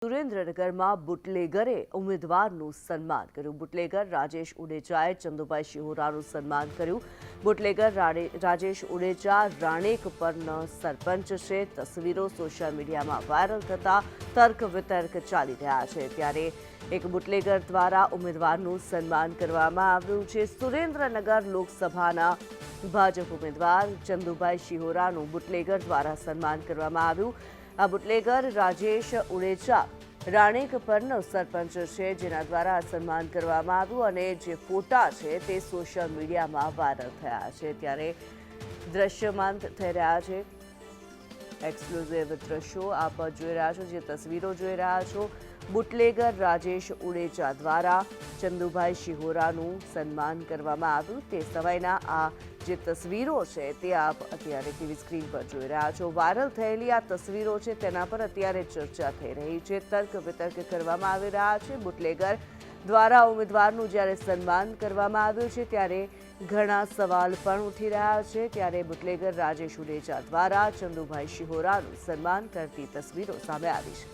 સુરેન્દ્રનગરમાં બુટલેગરે ઉમેદવારનું સન્માન કર્યું. બુટલેગર રાજેશ ઉડેચાએ ચંદુભાઈ શિહોરાનું સન્માન કર્યું. બુટલેગર રાજેશ ઉડેચા રાણેક પરના સરપંચ છે. તસવીરો સોશિયલ મીડિયામાં વાયરલ થતા તર્ક વિતર્ક ચાલી રહ્યા છે. ત્યારે એક બુટલેગર દ્વારા ઉમેદવારનું સન્માન કરવામાં આવ્યું છે. સુરેન્દ્રનગર લોકસભાના ભાજપ ઉમેદવાર ચંદુભાઈ શિહોરાનું બુટલેગર દ્વારા સન્માન કરવામાં આવ્યું. આ બુટલેગર રાજેશ ઉડેચા રાણેક પરનો સરપંચ છે, જેના દ્વારા સન્માન કરવામાં આવ્યું અને જે ફોટા છે તે સોશિયલ મીડિયામાં વાયરલ થયા છે. ત્યારે દ્રશ્યમાન થઈ રહ્યા છે એક્સક્લુઝિવ દ્રશ્યો આપ જોઈ રહ્યા છો, જે તસવીરો જોઈ રહ્યા છો. બુટલેગર રાજેશ ઉડેચા દ્વારા ચંદુભાઈ શિહોરાનું સન્માન કરવામાં આવ્યું તે સમયના આ જે તસવીરો છે તે આપ અત્યારે ટીવી સ્ક્રીન પર જોઈ રહ્યા છો. વાયરલ થયેલી આ તસવીરો છે તેના પર અત્યારે ચર્ચા થઈ રહી છે, તર્ક વિતર્ક કરવામાં આવી રહ્યા છે. બુટલેગર દ્વારા ઉમેદવારનું જ્યારે સન્માન કરવામાં આવ્યું છે ત્યારે ઘણા સવાલ પણ ઉઠી રહ્યા છે. ત્યારે બુટલેગર રાજેશ ઉડેચા દ્વારા ચંદુભાઈ શિહોરાનું સન્માન કરતી તસવીરો સામે આવી છે.